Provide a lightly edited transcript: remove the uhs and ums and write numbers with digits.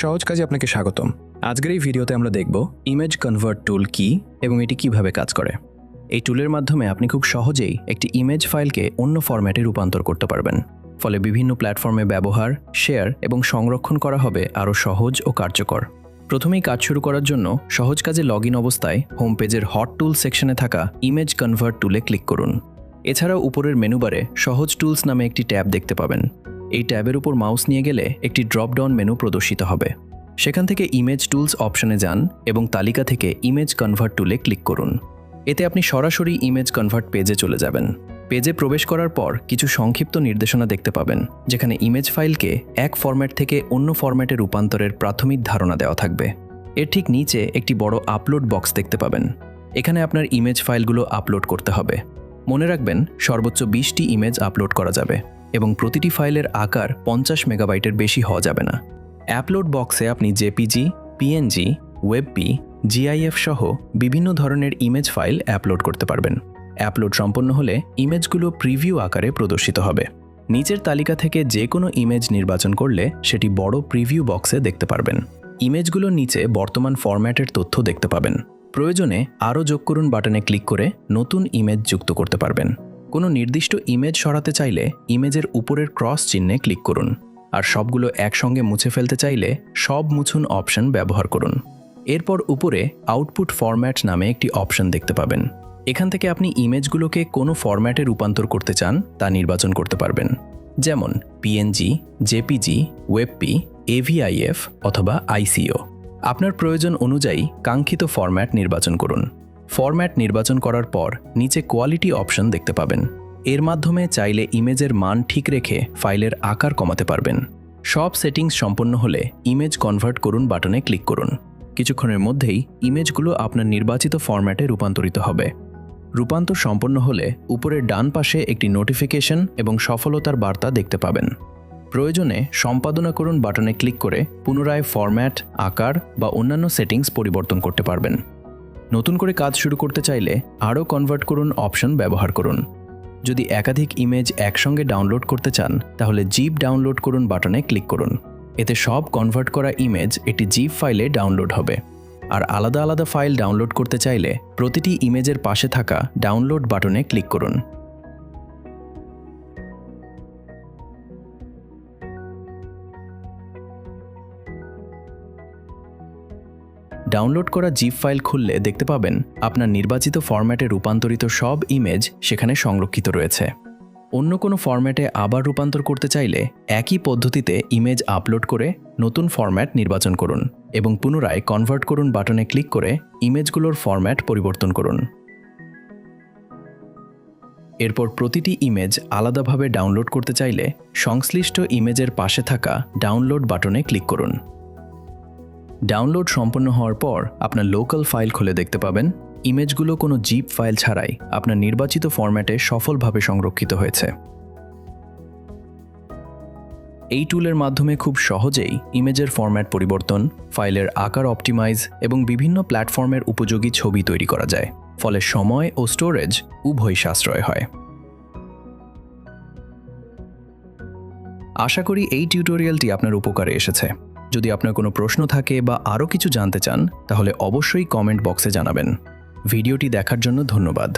সহজ কাজে আপনাকে স্বাগতম। আজকের এই ভিডিওতে আমরা দেখব ইমেজ কনভার্ট টুল কি এবং এটি কিভাবে কাজ করে। এই টুলের মাধ্যমে আপনি খুব সহজেই একটি ইমেজ ফাইলকে অন্য ফরম্যাটে রূপান্তর করতে পারবেন। ফলে বিভিন্ন প্ল্যাটফর্মে ব্যবহার, শেয়ার এবং সংরক্ষণ করা হবে আরও সহজ ও কার্যকর। প্রথমেই কাজ শুরু করার জন্য সহজ কাজে লগইন অবস্থায় হোম পেজের হট টুল সেকশনে থাকা ইমেজ কনভার্ট টুলে ক্লিক করুন। এছাড়াও উপরের মেনুবারে সহজ টুলস নামে একটি ট্যাব দেখতে পাবেন। এই ট্যাবের উপর মাউস নিয়ে গেলে একটি ড্রপ ডাউন মেনু প্রদর্শিত হবে। সেখান থেকে ইমেজ টুলস অপশনে যান এবং তালিকা থেকে ইমেজ কনভার্ট টুলে ক্লিক করুন। এতে আপনি সরাসরি ইমেজ কনভার্ট পেজে চলে যাবেন। পেজে প্রবেশ করার পর কিছু সংক্ষিপ্ত নির্দেশনা দেখতে পাবেন, যেখানে ইমেজ ফাইলকে এক ফরম্যাট থেকে অন্য ফরম্যাটে রূপান্তরের প্রাথমিক ধারণা দেওয়া থাকবে। এর ঠিক নিচে একটি বড় আপলোড বক্স দেখতে পাবেন। এখানে আপনার ইমেজ ফাইলগুলো আপলোড করতে হবে। মনে রাখবেন, সর্বোচ্চ 20টি ইমেজ আপলোড করা যাবে এবং প্রতিটি ফাইলের আকার 50 মেগাবাইটের বেশি হওয়া যাবে না। আপলোড বক্সে আপনি জেপিজি, পিএনজি, ওয়েবপি, জিআইএফ সহ বিভিন্ন ধরনের ইমেজ ফাইল আপলোড করতে পারবেন। আপলোড সম্পন্ন হলে ইমেজগুলো প্রিভিউ আকারে প্রদর্শিত হবে। নিচের তালিকা থেকে যে কোনো ইমেজ নির্বাচন করলে সেটি বড় প্রিভিউ বক্সে দেখতে পারবেন। ইমেজগুলোর নিচে বর্তমান ফরম্যাটের তথ্য দেখতে পাবেন। প্রয়োজনে আরও যোগ করুন বাটনে ক্লিক করে নতুন ইমেজ যুক্ত করতে পারবেন। কোনো নির্দিষ্ট ইমেজ সরাতে চাইলে ইমেজের উপরের ক্রস চিহ্নে ক্লিক করুন, আর সবগুলো একসঙ্গে মুছে ফেলতে চাইলে সব মুছুন অপশন ব্যবহার করুন। এরপর উপরে আউটপুট ফরম্যাট নামে একটি অপশন দেখতে পাবেন। এখান থেকে আপনি ইমেজগুলোকে কোনো ফরম্যাটে রূপান্তর করতে চান তা নির্বাচন করতে পারবেন, যেমন পিএনজি, জেপিজি, ওয়েবপি, এভিআইএফ অথবা আইসিও। আপনার প্রয়োজন অনুযায়ী কাঙ্ক্ষিত ফরম্যাট নির্বাচন করুন। ফরম্যাট নির্বাচন করার পর নিচে কোয়ালিটি অপশন দেখতে পাবেন। এর মাধ্যমে চাইলে ইমেজের মান ঠিক রেখে ফাইলের আকার কমাতে পারবেন। সব সেটিংস সম্পন্ন হলে ইমেজ কনভার্ট করুন বাটনে ক্লিক করুন। কিছুক্ষণের মধ্যেই ইমেজগুলো আপনার নির্বাচিত ফরম্যাটে রূপান্তরিত হবে। রূপান্তর সম্পন্ন হলে উপরের ডান পাশে একটি নোটিফিকেশন এবং সফলতার বার্তা দেখতে পাবেন। প্রয়োজনে সম্পাদনা করুন বাটনে ক্লিক করে পুনরায় ফরম্যাট, আকার বা অন্যান্য সেটিংস পরিবর্তন করতে পারবেন। নতুন করে কাজ শুরু করতে চাইলে আরও কনভার্ট করুন অপশন ব্যবহার করুন। যদি একাধিক ইমেজ একসঙ্গে ডাউনলোড করতে চান তাহলে জিপ ডাউনলোড করুন বাটনে ক্লিক করুন। এতে সব কনভার্ট করা ইমেজ একটি জিপ ফাইলে ডাউনলোড হবে। আর আলাদা আলাদা ফাইল ডাউনলোড করতে চাইলে প্রতিটি ইমেজের পাশে থাকা ডাউনলোড বাটনে ক্লিক করুন। ডাউনলোড করা জিপ ফাইল খুললে দেখতে পাবেন আপনার নির্বাচিত ফরম্যাটে রূপান্তরিত সব ইমেজ সেখানে সংরক্ষিত রয়েছে। অন্য কোনো ফরম্যাটে আবার রূপান্তর করতে চাইলে একই পদ্ধতিতে ইমেজ আপলোড করে নতুন ফরম্যাট নির্বাচন করুন এবং পুনরায় কনভার্ট করুন বাটনে ক্লিক করে ইমেজগুলোর ফরম্যাট পরিবর্তন করুন। এরপর প্রতিটি ইমেজ আলাদাভাবে ডাউনলোড করতে চাইলে সংশ্লিষ্ট ইমেজের পাশে থাকা ডাউনলোড বাটনে ক্লিক করুন। ডাউনলোড সম্পন্ন হওয়ার পর আপনার লোকাল ফাইল খুলে দেখতে পাবেন ইমেজগুলো কোনো জিপ ফাইল ছাড়াই আপনার নির্বাচিত ফরম্যাটে সফলভাবে সংরক্ষিত হয়েছে। এই টুলের মাধ্যমে খুব সহজেই ইমেজের ফরম্যাট পরিবর্তন, ফাইলের আকার অপটিমাইজ এবং বিভিন্ন প্ল্যাটফর্মের উপযোগী ছবি তৈরি করা যায়। ফলে সময় ও স্টোরেজ উভয় সাশ্রয় হয়। আশা করি এই টিউটোরিয়ালটি আপনার উপকারে এসেছে। যদি আপনার কোনো প্রশ্ন থাকে বা আরও কিছু জানতে চান তাহলে অবশ্যই কমেন্ট বক্সে জানাবেন। ভিডিওটি দেখার জন্য ধন্যবাদ।